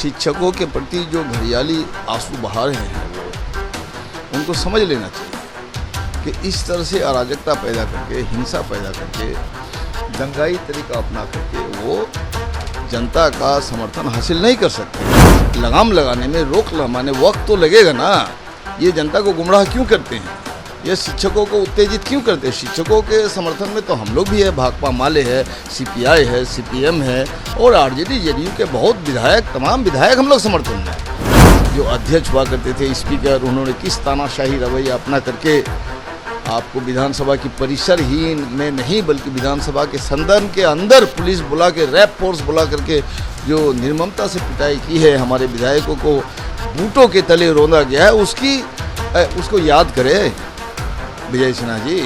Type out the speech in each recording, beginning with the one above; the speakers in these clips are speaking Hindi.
शिक्षकों के प्रति जो घड़ियाली आंसू बहा रहे हैं वो उनको समझ लेना चाहिए कि इस तरह से अराजकता पैदा करके, हिंसा पैदा करके, दंगाई तरीका अपना करके वो जनता का समर्थन हासिल नहीं कर सकते। लगाम लगाने में, रोक लगाने वक्त तो लगेगा ना। ये जनता को गुमराह क्यों करते हैं, ये शिक्षकों को उत्तेजित क्यों करते हैं? शिक्षकों के समर्थन में तो हम लोग भी है, भाकपा माले है, सीपीआई है, सीपीएम है और आरजेडी जेडीयू के बहुत विधायक, तमाम विधायक हम लोग समर्थन में। जो अध्यक्ष हुआ करते थे स्पीकर, उन्होंने किस तानाशाही रवैया अपना करके आपको विधानसभा की परिसर ही में नहीं बल्कि विधानसभा के सदन के अंदर पुलिस बुला के, रैप फोर्स बुला करके जो निर्ममता से पिटाई की है, हमारे विधायकों को बूटों के तले रौंदा गया है, उसको याद करें विजय सिन्हा जी।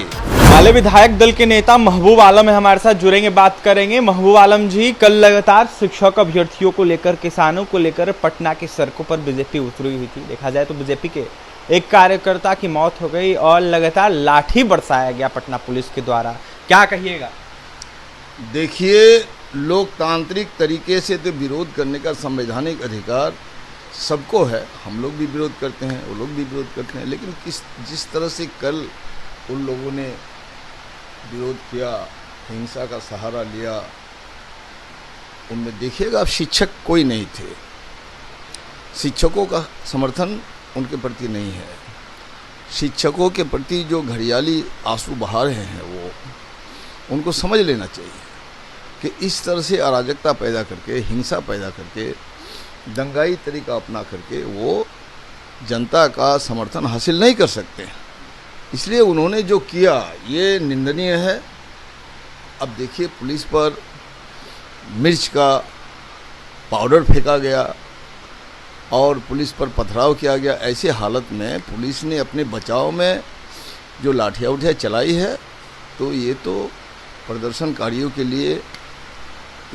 माले विधायक दल के नेता महबूब आलम है हमारे साथ, जुड़ेंगे, बात करेंगे। महबूब आलम जी, कल लगातार शिक्षक अभ्यर्थियों को लेकर, किसानों को लेकर पटना की सड़कों पर बीजेपी उतरी हुई थी। देखा जाए तो बीजेपी के एक कार्यकर्ता की मौत हो गई और लगातार लाठी बरसाया गया पटना पुलिस के द्वारा, क्या कहिएगा? देखिए, लोकतांत्रिक तरीके से तो विरोध करने का संवैधानिक अधिकार सबको है। हम लोग भी विरोध करते हैं, वो लोग भी विरोध करते हैं, लेकिन जिस तरह से कल उन लोगों ने विरोध किया, हिंसा का सहारा लिया, उनमें देखिएगा अब शिक्षक कोई नहीं थे। शिक्षकों का समर्थन उनके प्रति नहीं है। शिक्षकों के प्रति जो घड़ियाली आंसू बहा रहे हैं वो उनको समझ लेना चाहिए कि इस तरह से अराजकता पैदा करके, हिंसा पैदा करके, दंगाई तरीका अपना करके वो जनता का समर्थन हासिल नहीं कर सकते। इसलिए उन्होंने जो किया ये निंदनीय है। अब देखिए, पुलिस पर मिर्च का पाउडर फेंका गया और पुलिस पर पथराव किया गया। ऐसे हालत में पुलिस ने अपने बचाव में जो लाठियाँ उठियाँ चलाई है, तो ये तो प्रदर्शनकारियों के लिए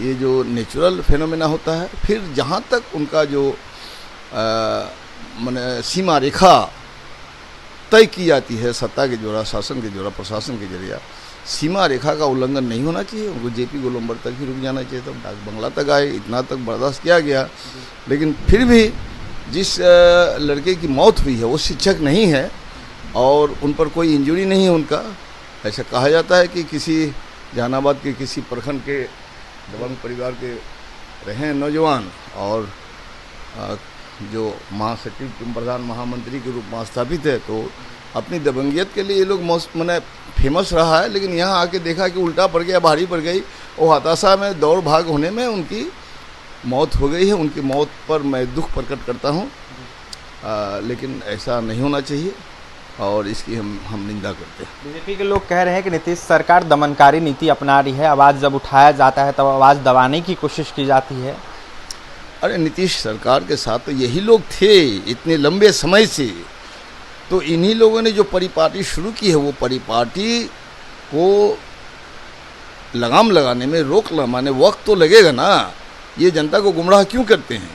ये जो नेचुरल फेनोमेना होता है। फिर जहाँ तक उनका जो माने सीमा रेखा तय की जाती है सत्ता के द्वारा, शासन के द्वारा, प्रशासन के जरिए, सीमा रेखा का उल्लंघन नहीं होना चाहिए। उनको जेपी गोलंबर तक ही रुक जाना चाहिए, तब डाक बंगला तक आए, इतना तक बर्दाश्त किया गया। लेकिन फिर भी जिस लड़के की मौत हुई है वो शिक्षक नहीं है और उन पर कोई इंजरी नहीं है उनका। ऐसा कहा जाता है कि किसी जहानाबाद के किसी प्रखंड के दबंग परिवार के रहे नौजवान और जो महासचिव, प्रधान महामंत्री के रूप में स्थापित है, तो अपनी दबंगियत के लिए ये लोग मैंने फेमस रहा है। लेकिन यहाँ आके देखा कि उल्टा पड़ गया, भारी पड़ गई, वो हताशा में दौड़ भाग होने में उनकी मौत हो गई है। उनकी मौत पर मैं दुख प्रकट करता हूँ, लेकिन ऐसा नहीं होना चाहिए और इसकी हम निंदा करते हैं। बीजेपी के लोग कह रहे हैं कि नीतीश सरकार दमनकारी नीति अपना रही है, आवाज़ जब उठाया जाता है तब आवाज़ दबाने की कोशिश की जाती है। अरे, नीतीश सरकार के साथ तो यही लोग थे इतने लंबे समय से। तो इन्हीं लोगों ने जो परिपाटी शुरू की है, वो परिपाटी को लगाम लगाने में, रोक लगाने वक्त तो लगेगा ना। ये जनता को गुमराह क्यों करते हैं,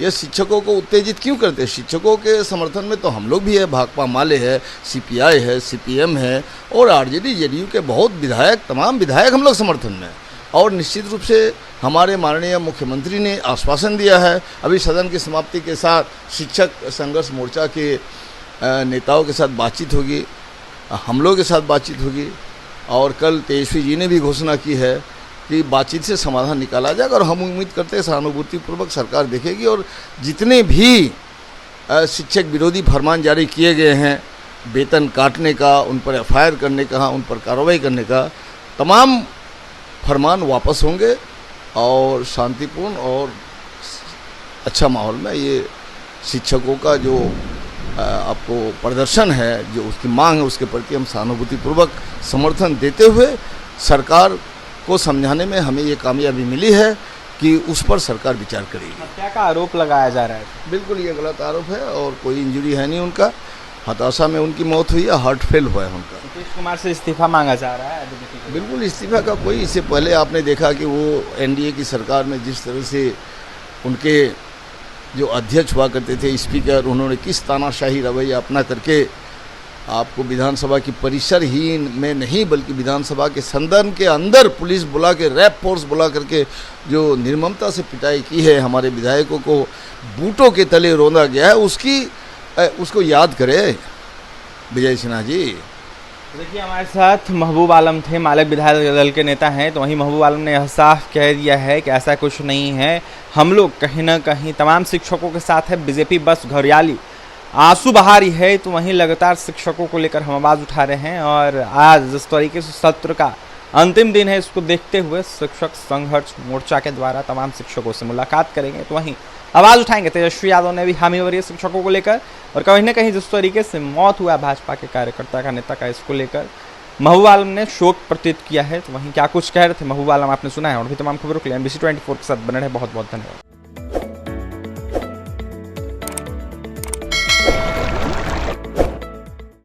ये शिक्षकों को उत्तेजित क्यों करते हैं? शिक्षकों के समर्थन में तो हम लोग भी है, भाकपा माले है, सीपीआई है, सीपीएम है और आरजेडी जेडीयू के बहुत विधायक, तमाम विधायक हम लोग समर्थन में। और निश्चित रूप से हमारे माननीय मुख्यमंत्री ने आश्वासन दिया है। अभी सदन की समाप्ति के साथ शिक्षक संघर्ष मोर्चा के नेताओं के साथ बातचीत होगी, हम लोगों के साथ बातचीत होगी और कल तेजस्वी जी ने भी घोषणा की है कि बातचीत से समाधान निकाला जाएगा और हम उम्मीद करते हैं सहानुभूतिपूर्वक सरकार देखेगी और जितने भी शिक्षक विरोधी फरमान जारी किए गए हैं, वेतन काटने का, उन पर एफआईआर करने का, उन पर कार्रवाई करने का, तमाम फरमान वापस होंगे और शांतिपूर्ण और अच्छा माहौल में ये शिक्षकों का जो आपको प्रदर्शन है, जो उसकी मांग है, उसके प्रति हम सहानुभूतिपूर्वक समर्थन देते हुए सरकार को समझाने में हमें ये कामयाबी मिली है कि उस पर सरकार विचार करेगी। हत्या का आरोप लगाया जा रहा है। बिल्कुल ये गलत आरोप है और कोई इंजरी है नहीं उनका। हताशा में उनकी मौत हुई है, हार्ट फेल हुआ है उनका। नीतीश कुमार से इस्तीफा मांगा जा रहा है। बिल्कुल इस्तीफा का कोई, इससे पहले आपने देखा कि वो एनडीए की सरकार में जिस तरह से उनके जो अध्यक्ष हुआ करते थे स्पीकर, उन्होंने किस तानाशाही रवैया अपना करके आपको विधानसभा की परिसर ही में नहीं बल्कि विधानसभा के सदन के अंदर पुलिस बुला के रैप फोर्स बुला करके जो निर्ममता से पिटाई की है, हमारे विधायकों को बूटों के तले रौंदा गया है, उसको याद करें विजय सिन्हा जी। देखिए हमारे साथ महबूब आलम थे, मालक विधायक दल के नेता हैं। तो वहीं महबूब आलम ने यह साफ कह दिया है कि ऐसा कुछ नहीं है, हम लोग कहीं ना कहीं तमाम शिक्षकों के साथ है। बीजेपी बस घरियाली आंसू बहा रही है, तो वहीं लगातार शिक्षकों को लेकर हम आवाज़ उठा रहे हैं। और आज जिस तरीके से सत्र का अंतिम दिन है, इसको देखते हुए शिक्षक संघर्ष मोर्चा के द्वारा तमाम शिक्षकों से मुलाकात करेंगे। तो वहीं आवाज़ उठाएंगे। तेजस्वी यादव ने भी हामी भरी है शिक्षकों को लेकर। और कहीं ना कहीं जिस तरीके से मौत हुआ भाजपा के कार्यकर्ता का, नेता का, इसको लेकर महबूब आलम ने शोक प्रकटित किया है। तो वहीं क्या कुछ कह रहे थे महबूब आलम आपने सुना है। और भी तमाम खबरों के लिए NBC 24 के साथ बने रहे। बहुत बहुत धन्यवाद।